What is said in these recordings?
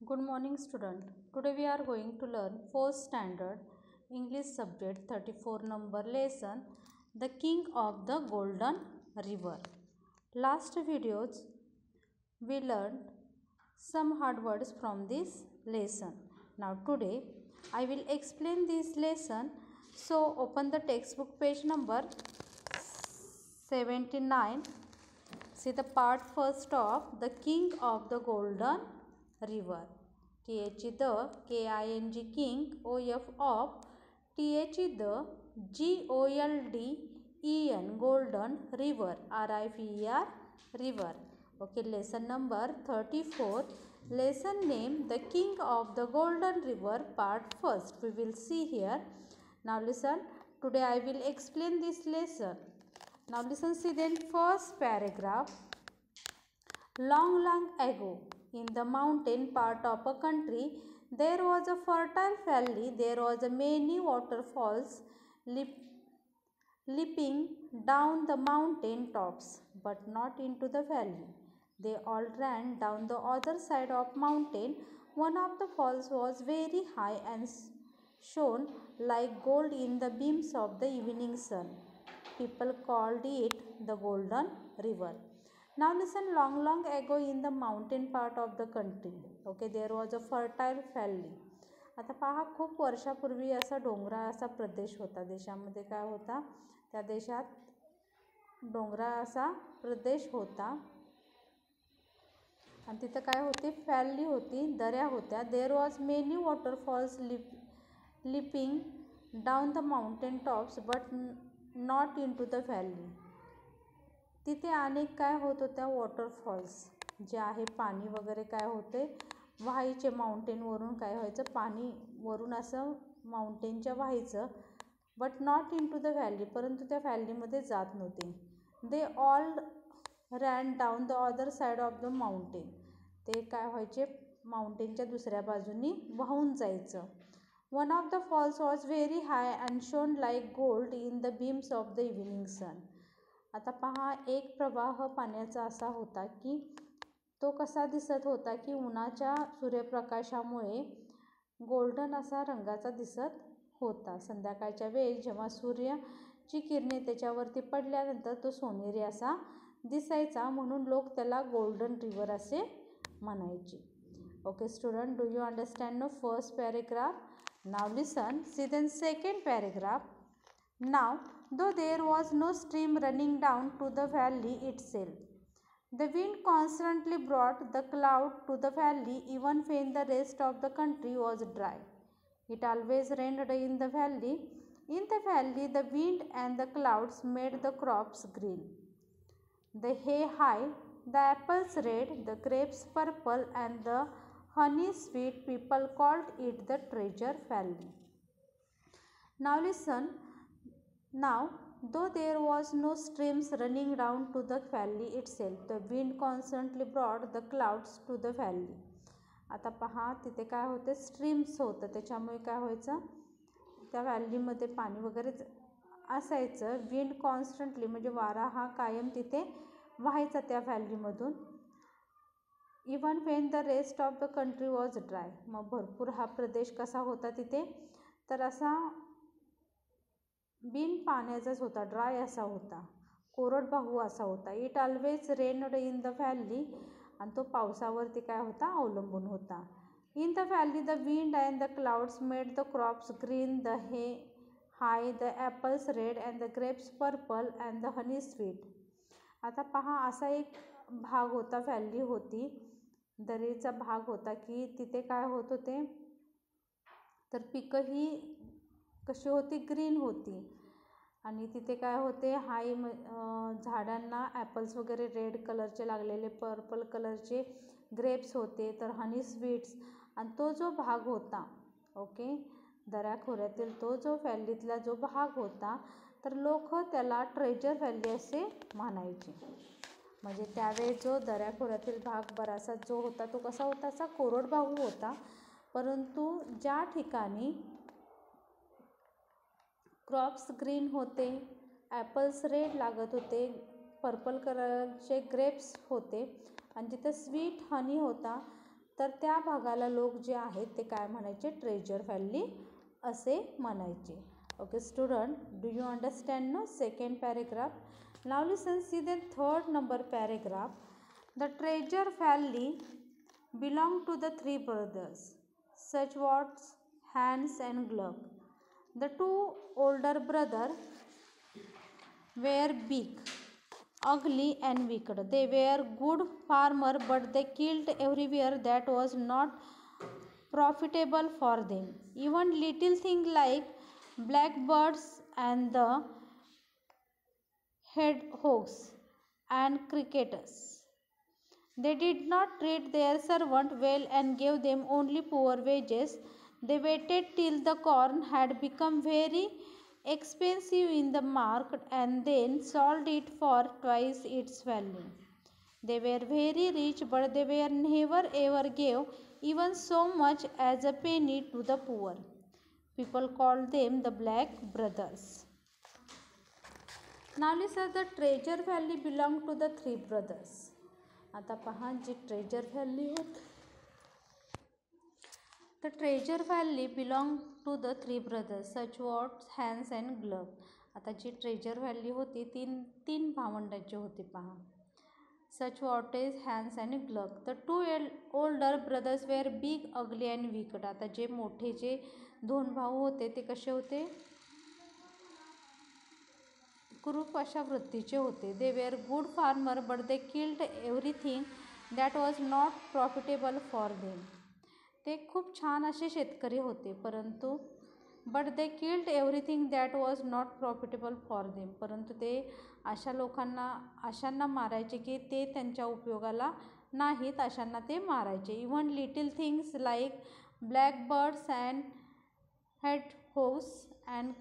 Good morning student. Today we are going to learn 4th standard English subject 34 number lesson The King of the Golden River. Last videos we learned some hard words from this lesson. Now today I will explain this lesson. So open the textbook page number 79. See the part first of The King of the Golden River. TH the KING king, OF of TH the GOLDEN golden river, RIVER river. Okay, lesson number 34. Lesson name The King of the Golden River part first. We will see here. Now listen. Today I will explain this lesson. Now listen, see then first paragraph. Long ago, in the mountain part of a country, there was a fertile valley. There was a many waterfalls leaping down the mountain tops, but not into the valley. They all ran down the other side of mountain. One of the falls was very high and shone like gold in the beams of the evening sun. People called it the Golden River. Now listen, long ago in the mountain part of the country, okay, there was a fertile valley. आता पहा, खूप वर्षापूर्वी असा डोंगराळ असा प्रदेश होता. देशामध्ये काय होता? त्या देशात डोंगराळ असा प्रदेश होता आणि तिथं काय होते? व्हॅली होती, दऱ्या होत्या. There was many waterfalls leaping down the mountain tops but not into the valley. तिथे अनेक काय होत होत्या? वॉटरफॉल्स जे आहे, पाणी वगैरे काय होते? व्हायचे माउंटेनवरून. काय व्हायचं? पाणी वरून असं माउंटेनच्या व्हायचं. But not into the valley, परंतु त्या व्हॅलीमध्ये जात नव्हते. They all ran down the other side of the mountain. ते काय व्हायचे? माउंटेनच्या दुसऱ्या बाजूनी वाहून जायचं. One of the falls was very high and shone like gold in the beams of the evening sun. आता पहा, एक प्रवाह पाण्याचा असा होता की तो कसा दिसत होता की उन्हाच्या सूर्यप्रकाशामुळे गोल्डन असा रंगाचा दिसत होता. संध्याकाळच्या वेळी जेव्हा सूर्याची किरणे त्याच्यावरती पडल्यानंतर तो सोनेरी असा दिसायचा, म्हणून लोक त्याला गोल्डन रिव्हर असे म्हणायचे. Okay student, do you understand no first paragraph? Now listen, see then second paragraph. Now, though there was no stream running down to the valley itself, the wind constantly brought the cloud to the valley even when the rest of the country was dry. It always rained in the valley. In the valley, the wind and the clouds made the crops green, the hay high, the apples red, the grapes purple, and the honey sweet. People called it the Treasure Valley. Now listen. Now, though there was no streams running down to the valley itself, the wind constantly brought the clouds to the valley. आता पहा, तिथे काय होते? Streams होतं, त्याच्यामुळे काय व्हायचं? त्या व्हॅलीमध्ये पाणी वगैरे असायचं. विंड कॉन्स्टंटली म्हणजे वारा हा कायम तिथे व्हायचा त्या व्हॅलीमधून. Even when the rest of the country was dry. मग भरपूर हा प्रदेश कसा होता तिथे? तर असा बिन पाण्याचाच होता, ड्राय असा होता, कोरडवाहू असा होता. It always rained in the valley, आणि तो पावसावरती काय होता? अवलंबून होता. In the valley the wind and the clouds made the crops green, the hay high, the apples red, and the grapes purple, and the honey sweet. आता पहा, असा एक भाग होता, व्हॅली होती, दरीचा भाग होता की तिथे काय होत होते? तर पिकं ही कशी होती? ग्रीन होती. आणि तिथे काय होते? हाय झाडांना ॲपल्स वगैरे रेड कलरचे लागलेले, पर्पल कलरचे ग्रेप्स होते, तर हनी स्वीट्स. आणि तो जो भाग होता, ओके, दऱ्याखोऱ्यातील तो जो व्हॅलीतला जो भाग होता, तर लोक त्याला ट्रेजर व्हॅली असे म्हणायचे. म्हणजे त्यावेळी जो दऱ्याखोऱ्यातील भाग बराचसा जो होता तो कसा होता? असा कोरडवाहू होता. परंतु ज्या ठिकाणी क्रॉप्स ग्रीन होते, ॲपल्स रेड लागत होते, पर्पल कलरचे ग्रेप्स होते, आणि जिथे स्वीट हनी होता, तर त्या भागाला लोक जे आहेत ते काय म्हणायचे, ट्रेजर व्हॅली असे म्हणायचे. Okay student, do you understand no second paragraph? Now listen, see the third number paragraph. The treasure valley belonged to the three brothers, such was Hans and Gluck. The two older brothers were big, ugly and wicked. They were good farmers, but they killed everywhere that was not profitable for them. Even little things like blackbirds and the hedgehogs and crickets. They did not treat their servant well and gave them only poor wages. They waited till the corn had become very expensive in the market and then sold it for twice its value. They were very rich, but they were never ever gave even so much as a penny to the poor. People called them the Black Brothers. Now listen, the treasure valley belonged to the three brothers. आता पहा, जी treasure valley होती, the treasure valley belong to the three brothers सच वॉट Hans and Gluck. आता जी treasure valley होती तीन भावंडांची होती पहा. सच वॉट is Hans and Gluck. The two older brothers were big, ugly and wicked. आता जे मोठे जे दोन भाऊ होते ते कसे होते, कुरूप अशा वृत्तीचे होते. They were good farmer but they killed everything that was not profitable for them. ते खूप छान असे शेतकरी होते, परंतु but they killed everything that was not profitable for them. परंतु ते अशांना मारायचे की ते त्यांच्या उपयोगाला नाहीत, अशांना ते मारायचे. Even little things like blackbirds and hedgehogs and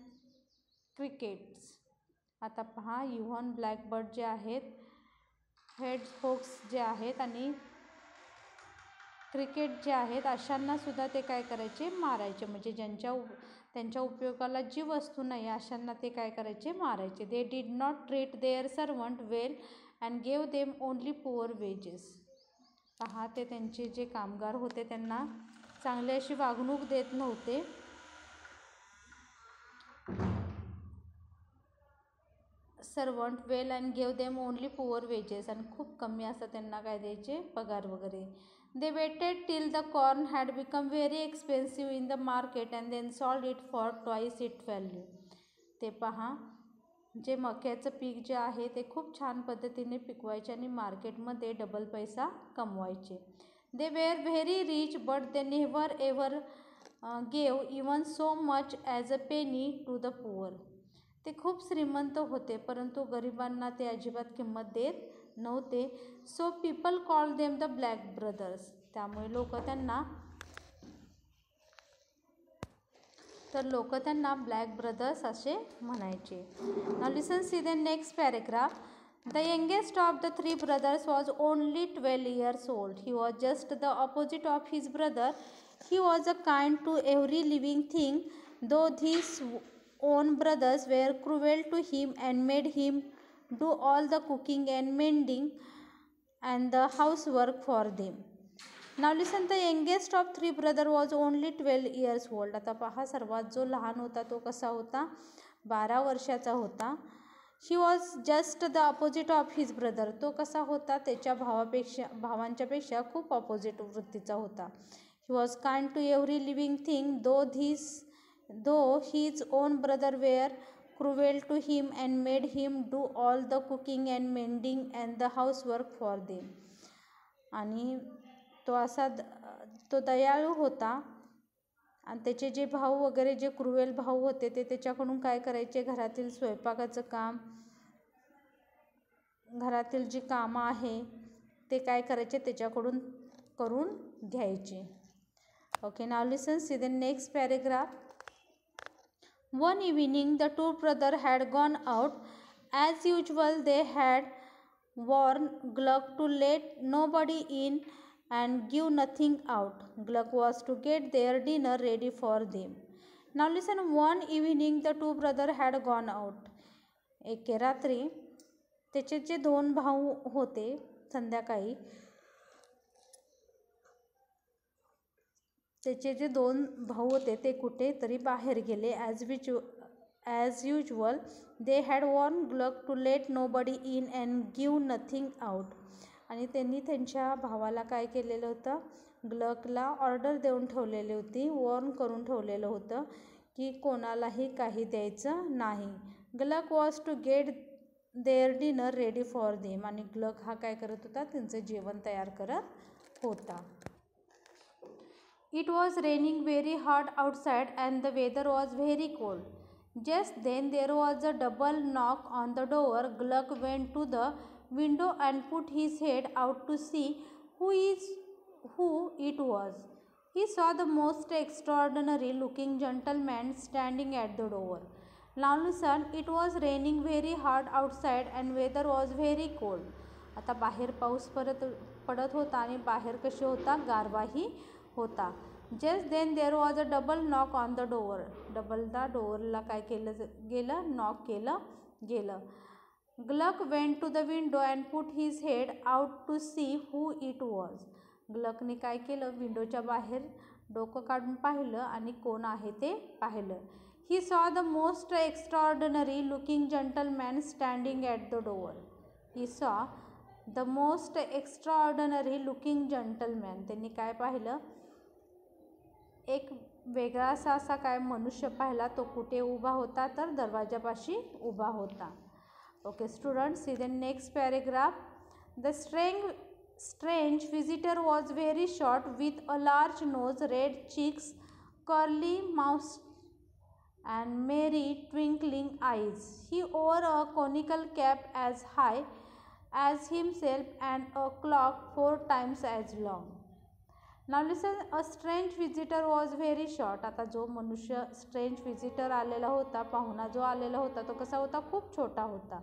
crickets. आता पहा, इव्हन ब्लॅकबर्ड जे आहेत, हेडहोग्स जे आहेत आणि क्रिकेट जे आहेत, अशांनासुद्धा ते काय करायचे, मारायचे. म्हणजे त्यांच्या उपयोगाला जी वस्तू नाही अशांना ते काय करायचे, मारायचे. They did not treat their servant well and gave them only poor wages. पहा, ते त्यांचे जे कामगार होते त्यांना चांगली अशी वागणूक देत नव्हते, servant well and gave them only poor wages, आणि खूप कमी असं त्यांना काय द्यायचे, पगार वगैरे. They waited till the corn had become very expensive in the market and then sold it for twice it value. ते पहा, जे मक्याचं पीक जे आहे ते खूप छान पद्धतीने पिकवायचे आणि मार्केटमध्ये डबल पैसा कमवायचे. They were very rich but they never ever gave even so much as a penny to the poor. ते खूप श्रीमंत होते, परंतु गरिबांना ते अजिबात किंमत देत नव्हते. So people call them the black brothers. त्यामुळे लोक त्यांना ब्लॅक ब्रदर्स असे म्हणायचे. Now listen, see the next paragraph. The youngest of the three brothers was only 12 years old. He was just the opposite of his brother. He was kind to every living thing, though his own brothers were cruel to him and made him do all the cooking and mending and the housework for them. Now listen, the youngest of three brothers was only 12 years old. आता पहा, सर्वात जो लहान होता तो कसा होता, 12 वर्षाचा होता. He was just the opposite of his brother. तो कसा होता, त्याच्या भावांच्यापेक्षा खूप ऑपोजिट वृत्तीचा होता. He was kind to every living thing, though his own brother were cruel to him and made him do all the cooking and mending and the housework for them. आणि तो दयाळू होता, आणि त्याचे जे भाऊ वगैरे जे क्रुएल भाऊ होते ते त्याच्याकडून काय करायचे, घरातील स्वयंपाकाचं काम, घरातील जी कामं आहे ते काय करायचे, त्याच्याकडून करून घ्यायचे. Okay, now listen, see the next paragraph. One evening the two brothers had gone out. As usual they had warned Gluck to let nobody in and give nothing out. Gluck was to get their dinner ready for them. Now listen, one evening the two brothers had gone out. एके रात्री त्याचे जे दोन भाऊ होते संध्याकाळी त्याचे जे 2 भाऊ होते ते कुठेतरी बाहेर गेले. As usual they had warned Gluck to let nobody in and give nothing out. आणि त्यांनी त्यांच्या भावाला काय केलेलं होतं, ग्लकला ऑर्डर देऊन ठेवलेली होती, वॉर्न करून ठेवलेलं होतं की कोणालाही काही द्यायचं नाही. Gluck was to get their dinner ready for them. आणि ग्लक हा काय करत होता, त्यांचं जेवण तयार करत होता. It was raining very hard outside and the weather was very cold. Just then there was a double knock on the door. Gluck went to the window and put his head out to see who it was. He saw the most extraordinary looking gentleman standing at the door. Now listen, it was raining very hard outside and weather was very cold. आता बाहेर पाऊस पडत होता आणि बाहेर कसे होता, गारवाही होता. Just then there was a double knock on the door. डबलदा डोअरला काय केलं गेलं, नॉक केलं गेलं. Gluck went to the window and put his head out to see who it was. ग्लकने काय केलं, विंडोच्या बाहेर डोकं काढून पाहिलं आणि कोण आहे ते पाहिलं. He saw the most extraordinary looking gentleman standing at the door. He saw the most extraordinary looking gentleman. त्यांनी काय पाहिलं, एक वेगळा असा काय मनुष्य पाहिला. तो कुठे उभा होता, तर दरवाजापाशी उभा होता. Okay student, C the next paragraph. The strange visitor was very short with a large nose, red cheeks, curly mouth and merry twinkling eyes. He wore a conical cap as high as himself and a cloak 4 times as long. Now listen, a strange visitor was very short. आता जो मनुष्य strange visitor आलेला होता, पाहुणा जो आलेला होता, तो कसा होता, खूप छोटा होता.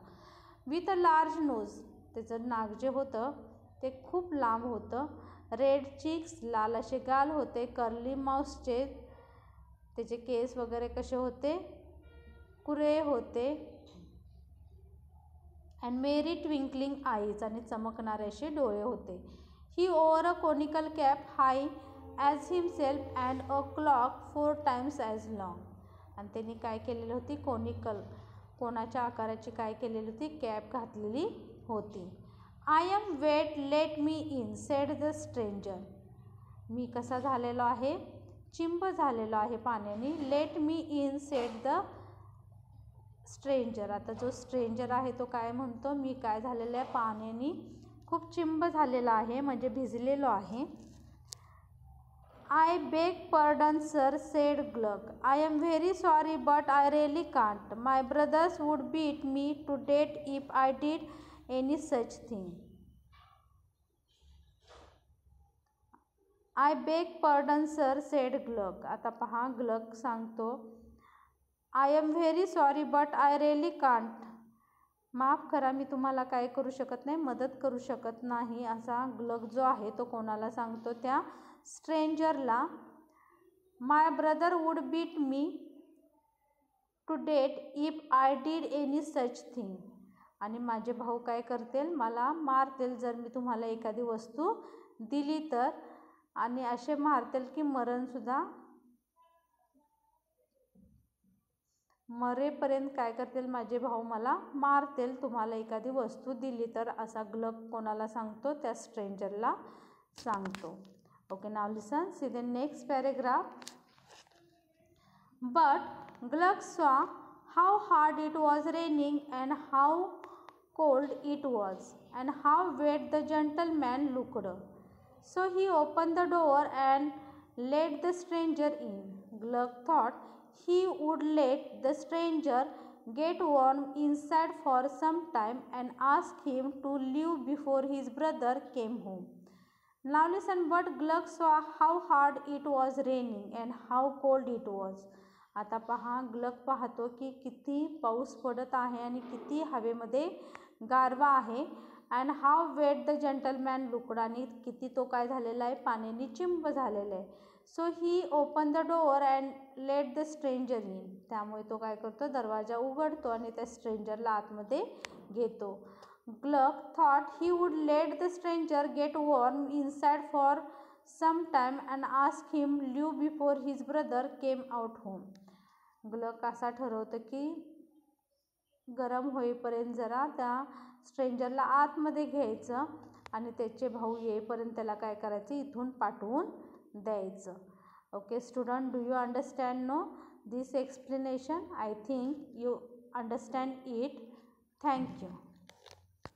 विथ अ लार्ज नोज, त्याचं नाक जे होतं ते खूप लांब होतं. रेड चिक्स, लाल असे गाल होते. कर्ली माउसचे, त्याचे केस वगैरे कसे होते, कुरे होते. अँड मेरी ट्विंकलिंग आईज, आणि चमकणारे असे डोळे होते. He wore a conical cap high as himself and a cloak 4 times as long. आणि त्यांनी काय केलेली होती, कोणाच्या आकाराची काय केलेली होती, कॅप घातलेली होती. I am wet, let me in, said the stranger. मी कसा झालेलो आहे, चिंब झालेलो आहे पाण्याने. Let me in, said the stranger. आता जो स्ट्रेंजर आहे तो काय म्हणतो, मी काय झालेलं आहे, पाण्याने खूप चिंब झालेला आहे, म्हणजे भिजलेलो आहे. I beg pardon sir, said Gluck. I am very sorry but I really can't. My brothers would beat me to death if I did any such thing. I beg pardon sir, said Gluck. आता पहा, Gluck सांगतो, I am very sorry but I really can't. माफ करा, मी तुम्हाला काय करू शकत नाही, मदत करू शकत नाही, असा ग्लक जो आहे तो कोणाला सांगतो, त्या स्ट्रेंजरला. My brother would beat me to death if I did any such thing. आणि माझे भाऊ काय करतील, मला मारतील जर मी तुम्हाला एखादी वस्तू दिली तर. आणि असे मारतील की मरणसुद्धा, मरेपर्यंत काय करतील, माझे भाऊ मला मारतील तुम्हाला एखादी वस्तू दिली तर, असा ग्लक कोणाला सांगतो, त्या स्ट्रेंजरला सांगतो. Okay, now listen, see the next paragraph. But Gluck saw how hard it was raining and how cold it was and how wet the gentleman looked. So he opened the door and let the stranger in. Gluck thought he would let the stranger get warm inside for some time and ask him to leave before his brother came home. Now listen, but Gluck saw how hard it was raining and how cold it was. आता पहा, Glück पाहतो की किती पाऊस पडत आहे आणि किती हवेमध्ये गारवा आहे. And how wet the gentleman looked, आणि किती तो काय झालेला आहे, पाण्याने चिंब झालेला आहे. So he open the door and let the stranger in. त्यामुळे तो काय करतो, दरवाजा उघडतो आणि त्या स्ट्रेंजरला आतमध्ये घेतो. Gluck thought he would let the stranger get warm inside for some time and ask him leave before his brother came out home. Gluck असा ठरवतं की गरम होईपर्यंत जरा त्या स्ट्रेंजरला आतमध्ये घ्यायचं आणि त्याचे भाऊ येईपर्यंत त्याला काय करायचं, इथून पाठवून द्यायचं. Okay student, do you understand no this explanation? I think you understand it. Thank you.